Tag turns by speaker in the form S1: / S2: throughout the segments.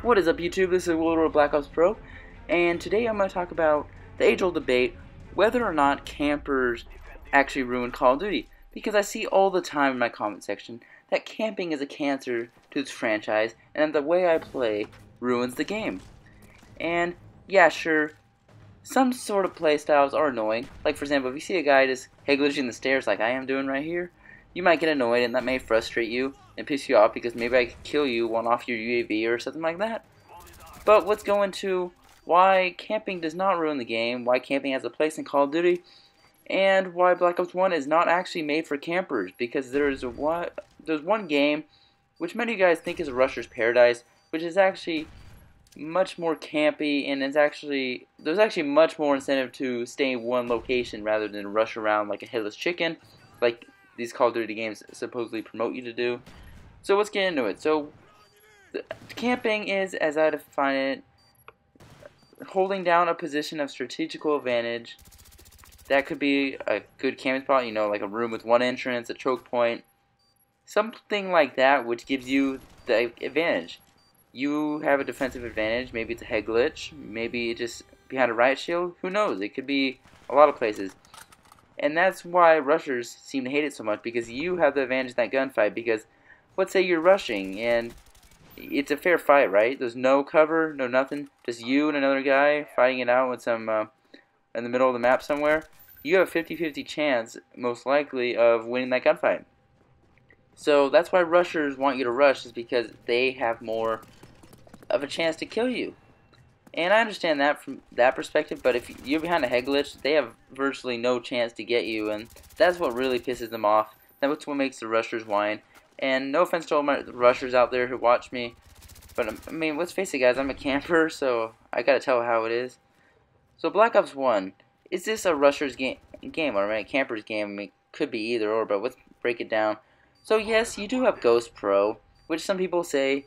S1: What is up, YouTube? This is World War Black Ops Pro, and today I'm going to talk about the age-old debate whether or not campers actually ruin Call of Duty. Because I see all the time in my comment section that camping is a cancer to this franchise, and the way I play ruins the game. And yeah, sure, some sort of play styles are annoying. Like, for example, if you see a guy just glitching the stairs like I am doing right here, you might get annoyed, and that may frustrate you and piss you off because maybe I could kill you one off your UAV or something like that. But let's go into why camping does not ruin the game, why camping has a place in Call of Duty, and why Black Ops 1 is not actually made for campers. Because there's one game which many of you guys think is a Rusher's Paradise, which is actually much more campy, and there's actually much more incentive to stay in one location rather than rush around like a headless chicken, like these Call of Duty games supposedly promote you to do. So let's get into it. So camping is, as I define it, holding down a position of strategical advantage. That could be a good camping spot, you know, like a room with one entrance, a choke point, something like that, which gives you the advantage. You have a defensive advantage. Maybe it's a head glitch, maybe just behind a riot shield, who knows, it could be a lot of places. And that's why rushers seem to hate it so much, because you have the advantage in that gunfight. Because let's say you're rushing and it's a fair fight, right? There's no cover, no nothing, just you and another guy fighting it out with some in the middle of the map somewhere. You have a 50-50 chance, most likely, of winning that gunfight. So that's why rushers want you to rush, is because they have more of a chance to kill you. And I understand that from that perspective, but if you're behind a head glitch, they have virtually no chance to get you, and that's what really pisses them off. That's what makes the rushers whine. And no offense to all my rushers out there who watch me, but I mean, let's face it, guys, I'm a camper, so I gotta tell how it is. So Black Ops 1, is this a rusher's game or a camper's game? I mean, it could be either or, but let's break it down. So yes, you do have Ghost Pro, which some people say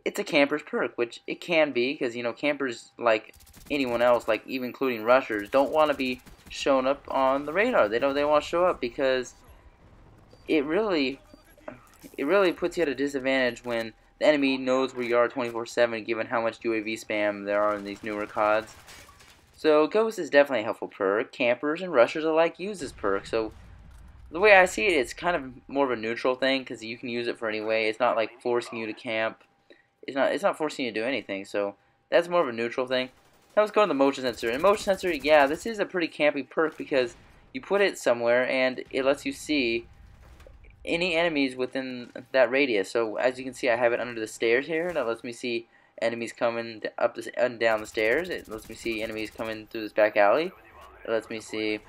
S1: it's a camper's perk, which it can be, because, you know, campers, like anyone else, like even including rushers, don't want to be shown up on the radar. They want to show up because it really puts you at a disadvantage when the enemy knows where you are 24/7, given how much UAV spam there are in these newer CODs. So Ghost is definitely a helpful perk. Campers and rushers alike use this perk. So the way I see it, it's kind of more of a neutral thing, because you can use it for any way. It's not like forcing you to camp. It's not forcing you to do anything. So that's more of a neutral thing. Now let's go to the motion sensor. And motion sensor, yeah, this is a pretty campy perk, because you put it somewhere and it lets you see any enemies within that radius. So as you can see, I have it under the stairs here. That lets me see enemies coming up and down the stairs. It lets me see enemies coming through this back alley. It lets me see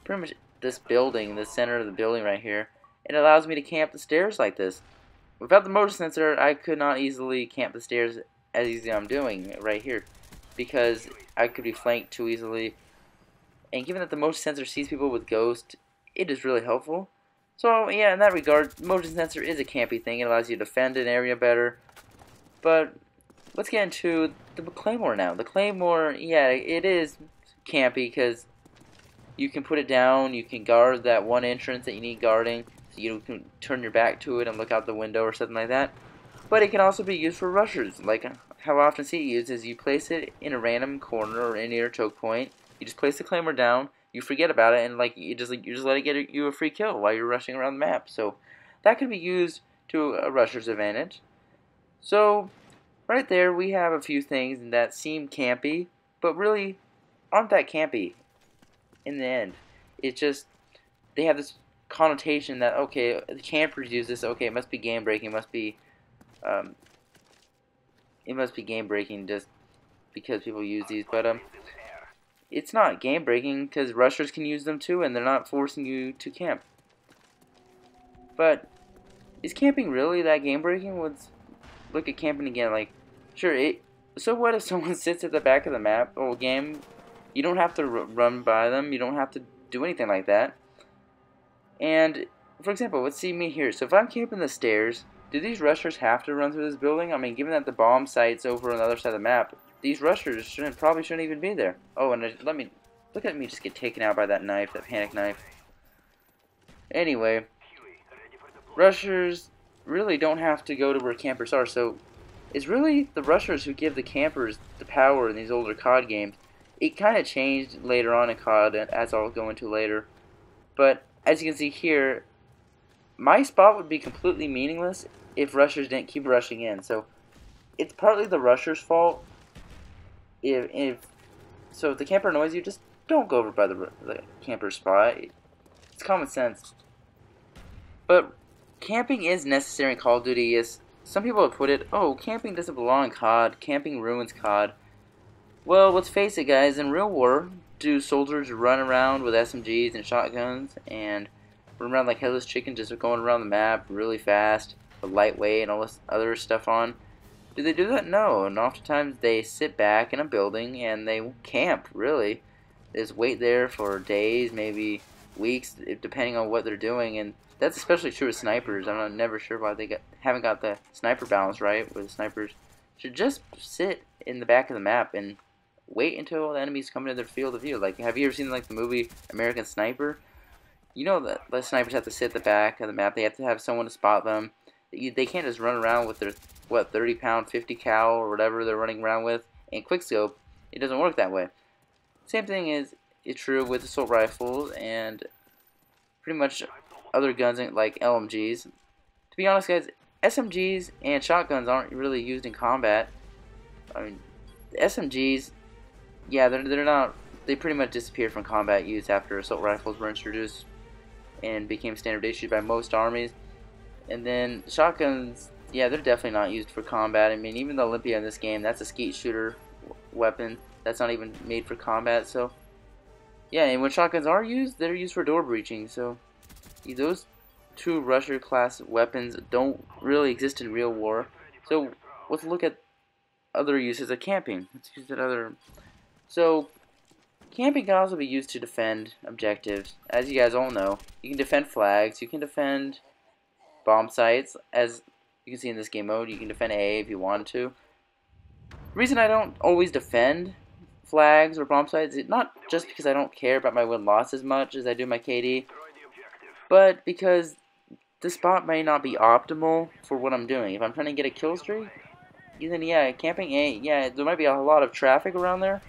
S1: pretty much this building, the center of the building right here. It allows me to camp the stairs like this. Without the motion sensor, I could not easily camp the stairs as easily as I'm doing right here, because I could be flanked too easily. And given that the motion sensor sees people with Ghost, it is really helpful. So yeah, in that regard, motion sensor is a campy thing. It allows you to defend an area better. But let's get into the Claymore now. The Claymore, yeah, it is campy because you can put it down, you can guard that one entrance that you need guarding, so you can turn your back to it and look out the window or something like that. But it can also be used for rushers, like how I often see it used is you place it in a random corner or near a choke point. You just place the Claymore down, you forget about it, and like you just let it get you a free kill while you're rushing around the map. So that can be used to a rusher's advantage. So right there we have a few things that seem campy, but really aren't that campy in the end. It's just they have this connotation that, okay, the campers use this, okay, it must be game breaking, it must be game breaking just because people use these, but it's not game breaking because rushers can use them too, and they're not forcing you to camp. But is camping really that game breaking? Let's look at camping again. Like, sure, so what if someone sits at the back of the map or game? You don't have to run by them. You don't have to do anything like that. And for example, let's see me here. So if I'm camping the stairs, do these rushers have to run through this building? I mean, given that the bomb site's over on the other side of the map, these rushers probably shouldn't even be there. Oh, and look at me just get taken out by that knife, that panic knife. Anyway, rushers really don't have to go to where campers are. So is really the rushers who give the campers the power in these older CoD games. It kind of changed later on in CoD, as I'll go into later. But as you can see here, my spot would be completely meaningless if rushers didn't keep rushing in. So it's partly the rusher's fault. If the camper annoys you, just don't go over by the camper spot. It's common sense. But camping is necessary in Call of Duty. As some people have put it, oh, camping doesn't belong in CoD. Camping ruins CoD. Well, let's face it, guys. In real war, do soldiers run around with SMGs and shotguns and run around like headless chickens, just going around the map really fast, with lightweight and all this other stuff on? Do they do that? No. And oftentimes they sit back in a building and they camp, really. They just wait there for days, maybe weeks, depending on what they're doing. And that's especially true of snipers. I'm never sure why they haven't got the sniper balance right, where the snipers should just sit in the back of the map and wait until the enemies come into their field of view. Like, have you ever seen like the movie American Sniper? You know that the snipers have to sit at the back of the map. They have to have someone to spot them. They can't just run around with their 30-pound 50 cal or whatever they're running around with and quickscope. It doesn't work that way. Same thing is true with assault rifles and pretty much other guns like LMGs. To be honest, guys, SMGs and shotguns aren't really used in combat. I mean, the SMGs, yeah, they're not. They pretty much disappeared from combat use after assault rifles were introduced and became standard issued by most armies. And then shotguns, yeah, they're definitely not used for combat. I mean, even the Olympia in this game, that's a skeet shooter weapon. That's not even made for combat. So, yeah, and when shotguns are used, they're used for door breaching. So, those two rusher class weapons don't really exist in real war. So, let's look at other uses of camping. Let's use that other. So, camping can also be used to defend objectives. As you guys all know, you can defend flags, you can defend bomb sites, as you can see in this game mode. You can defend A if you want to. The reason I don't always defend flags or bomb sites is not just because I don't care about my win-loss as much as I do my KD, but because the spot may not be optimal for what I'm doing. If I'm trying to get a kill streak, then yeah, camping A, yeah, there might be a lot of traffic around there,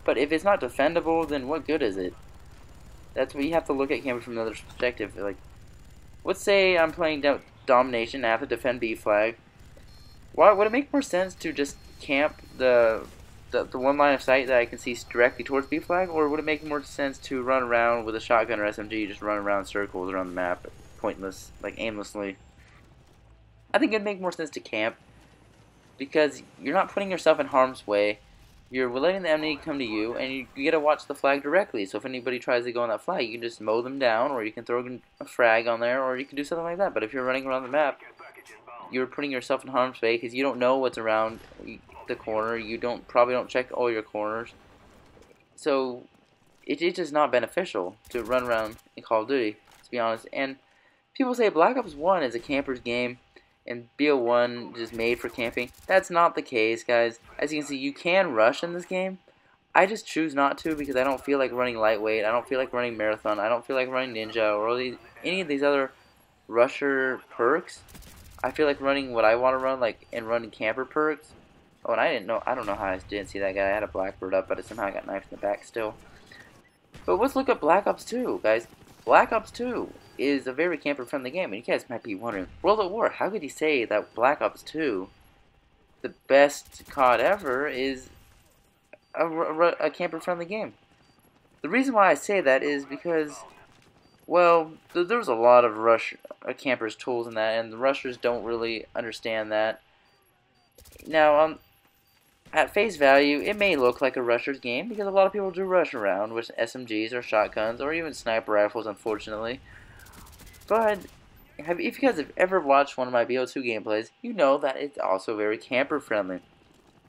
S1: but if it's not defendable, then what good is it? That's what you have to look at camping from another perspective. Like, let's say I'm playing domination and I have to defend B flag. Why would it make more sense to just camp the one line of sight that I can see directly towards B flag, or would it make more sense to run around with a shotgun or SMG, just run around in circles around the map, pointless, like aimlessly? I think it'd make more sense to camp because you're not putting yourself in harm's way. You're letting the enemy come to you, and you get to watch the flag directly. So if anybody tries to go on that flag, you can just mow them down, or you can throw a frag on there, or you can do something like that. But if you're running around the map, you're putting yourself in harm's way because you don't know what's around the corner. You probably don't check all your corners. So it's just not beneficial to run around in Call of Duty, to be honest. And people say Black Ops 1 is a camper's game, and BO1 is made for camping. That's not the case, guys. As you can see, you can rush in this game. I just choose not to because I don't feel like running lightweight. I don't feel like running marathon. I don't feel like running ninja or any of these other rusher perks. I feel like running what I want to run, like, and running camper perks. Oh, and I don't know how I didn't see that guy. I had a Blackbird up, but I somehow got knifed in the back still. But let's look at Black Ops 2, guys. Black Ops 2 is a very camper-friendly game, and you guys might be wondering, World at War, how could he say that Black Ops 2, the best CoD ever, is a camper-friendly game? The reason why I say that is because, well, there's a lot of campers' tools in that, and the rushers don't really understand that. Now, at face value, it may look like a rusher's game, because a lot of people do rush around with SMGs or shotguns, or even sniper rifles, unfortunately. But if you guys have ever watched one of my BO2 gameplays, you know that it's also very camper-friendly.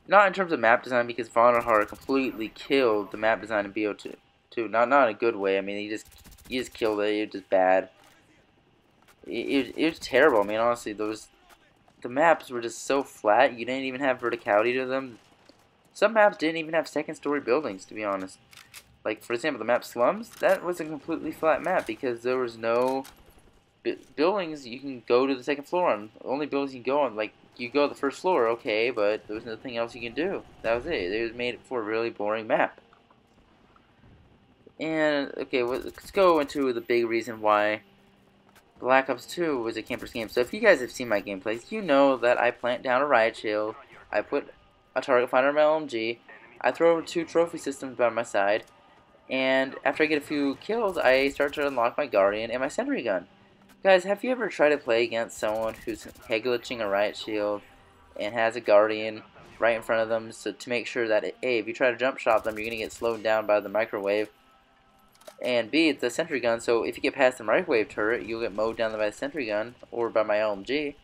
S1: Not in terms of map design, because Vonderhaar completely killed the map design in BO2. Not in a good way. I mean, he just killed it. It was just bad. It was terrible. I mean, honestly, the maps were just so flat. You didn't even have verticality to them. Some maps didn't even have second-story buildings, to be honest. Like, for example, the map Slums, that was a completely flat map because there was no buildings you can go to the second floor on. Only buildings you can go on, like, you go to the first floor, okay, but there was nothing else you can do. That was it. They made it for a really boring map. And, okay, let's go into the big reason why Black Ops 2 was a camper's game. So if you guys have seen my gameplays, you know that I plant down a riot shield, I put a target finder on my LMG, I throw 2 trophy systems by my side, and after I get a few kills, I start to unlock my Guardian and my sentry gun. Guys, have you ever tried to play against someone who's head glitching a riot shield and has a Guardian right in front of them, so to make sure that, A, if you try to jump shot them, you're going to get slowed down by the microwave, and B, it's a sentry gun, so if you get past the microwave turret, you'll get mowed down by the sentry gun or by my LMG.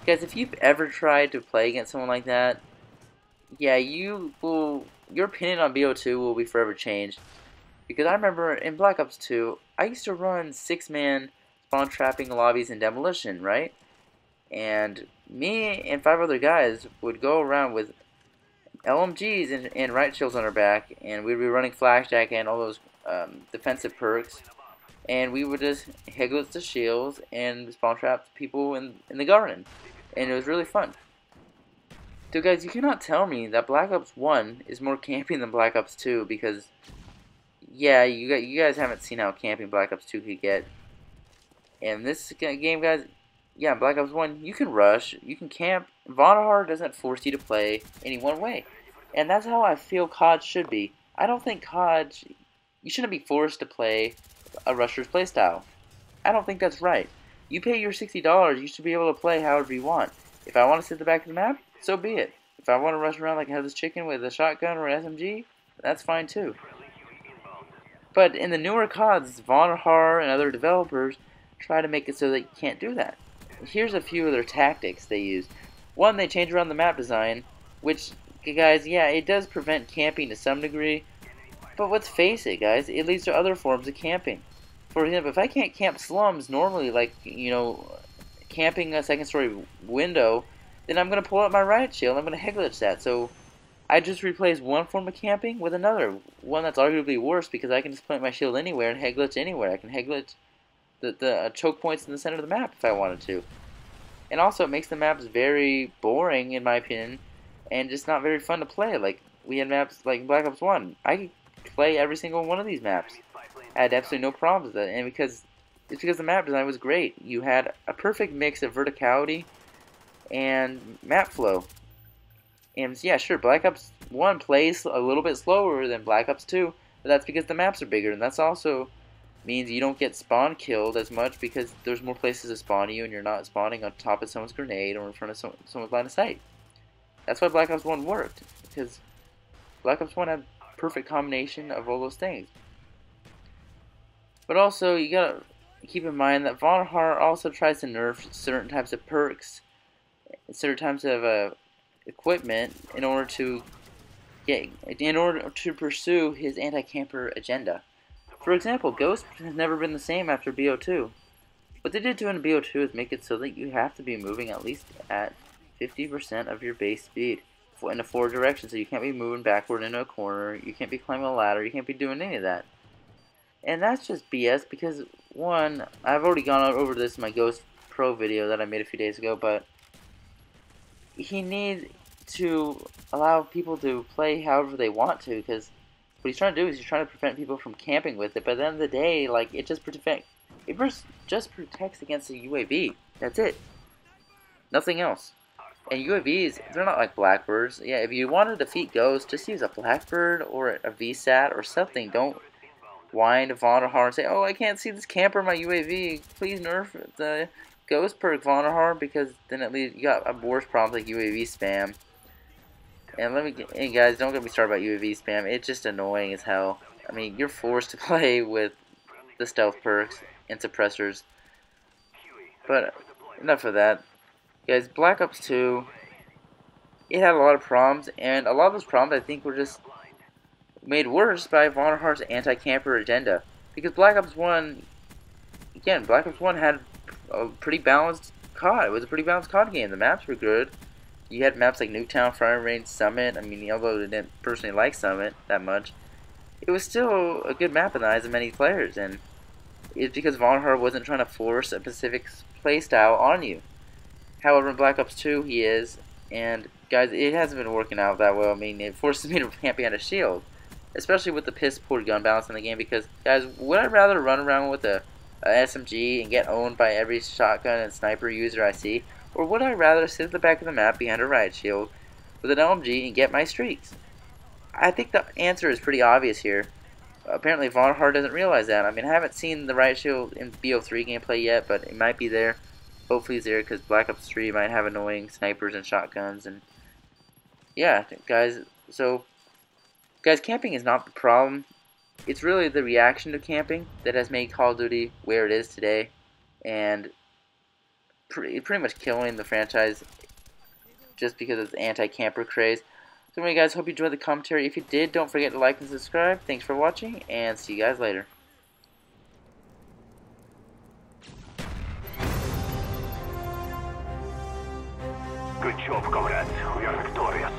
S1: Guys, if you've ever tried to play against someone like that, yeah, your opinion on BO2 will be forever changed. Because I remember in Black Ops 2, I used to run 6-man spawn trapping lobbies and demolition, right? And me and 5 other guys would go around with LMGs and riot shields on our back, and we'd be running flashjack and all those defensive perks, and we would just head glitch the shields and spawn trap people in the garden, and it was really fun. So guys, you cannot tell me that Black Ops 1 is more camping than Black Ops 2, because yeah, you guys haven't seen how camping Black Ops 2 could get. And this game, guys, yeah, Black Ops 1, you can rush, you can camp. Vonahar doesn't force you to play any one way. And that's how I feel CoD should be. I don't think CoD, you shouldn't be forced to play a rusher's playstyle. I don't think that's right. You pay your $60, you should be able to play however you want. If I want to sit at the back of the map, so be it. If I want to rush around like I have this chicken with a shotgun or an SMG, that's fine too. But in the newer CoDs, Vonahar and other developers try to make it so that you can't do that. Here's a few of their tactics they use. One, they change around the map design, which, guys, yeah, it does prevent camping to some degree, but let's face it, guys, it leads to other forms of camping. For example, if I can't camp slums normally, like, you know, camping a second story window, then I'm going to pull out my riot shield, I'm going to head glitch that. So I just replace one form of camping with another, one that's arguably worse, because I can just plant my shield anywhere and head glitch anywhere. I can head glitch the choke points in the center of the map if I wanted to. And also it makes the maps very boring, in my opinion, and just not very fun to play. Like, we had maps like Black Ops 1. I could play every single one of these maps. I had absolutely no problems with it, and it's because the map design was great. You had a perfect mix of verticality and map flow. And yeah, sure, Black Ops 1 plays a little bit slower than Black Ops 2, but that's because the maps are bigger, and that's also means you don't get spawn killed as much because there's more places to spawn you and you're not spawning on top of someone's grenade or in front of someone's line of sight. That's why Black Ops 1 worked, because Black Ops 1 had a perfect combination of all those things. But also, you gotta keep in mind that Vonahar also tries to nerf certain types of perks, certain types of equipment in order to pursue his anti-camper agenda. For example, Ghost has never been the same after BO2. What they did do in BO2 is make it so that you have to be moving at least at 50% of your base speed in a forward direction. So you can't be moving backward into a corner, you can't be climbing a ladder, you can't be doing any of that. And that's just BS because, one, I've already gone over this in my Ghost Pro video that I made a few days ago, but he needs to allow people to play however they want to, because what he's trying to do is he's trying to prevent people from camping with it, but at the end of the day, like, it just protects against the UAV. That's it. Nothing else. And UAVs, they're not like Blackbirds. Yeah, if you want to defeat Ghost, just use a Blackbird or a VSAT or something. Don't whine to Vonahar and say, oh, I can't see this camper in my UAV. Please nerf the Ghost perk, Vonahar, because then at least you got a worse problem like UAV spam. And guys, don't get me started about UAV spam. It's just annoying as hell. I mean, you're forced to play with the stealth perks and suppressors. But enough of that. Guys, Black Ops 2, it had a lot of problems, and a lot of those problems I think were just made worse by Vonahar's anti-camper agenda. Because Black Ops 1, again, Black Ops 1 had a pretty balanced CoD. It was a pretty balanced CoD game. The maps were good. You had maps like Nuketown, Fire Range, Summit. I mean, although I didn't personally like Summit that much, it was still a good map in the eyes of many players. And is because Vonhar wasn't trying to force a specific playstyle on you. However, in Black Ops 2 he is, and guys, it hasn't been working out that well. I mean, it forces me to camp behind a shield, especially with the piss-poor gun balance in the game, because, guys, would I rather run around with a SMG and get owned by every shotgun and sniper user I see, or would I rather sit at the back of the map behind a riot shield with an LMG and get my streaks? I think the answer is pretty obvious here. Apparently Vonhar doesn't realize that. I mean, I haven't seen the riot shield in BO3 gameplay yet, but it might be there. Hopefully it's there, because Black Ops 3 might have annoying snipers and shotguns. And yeah, guys, camping is not the problem. It's really the reaction to camping that has made Call of Duty where it is today, and pretty much killing the franchise just because of the anti-camper craze. So anyway, guys, hope you enjoyed the commentary. If you did, don't forget to like and subscribe. Thanks for watching, and see you guys later.
S2: Good job, comrades. We are victorious.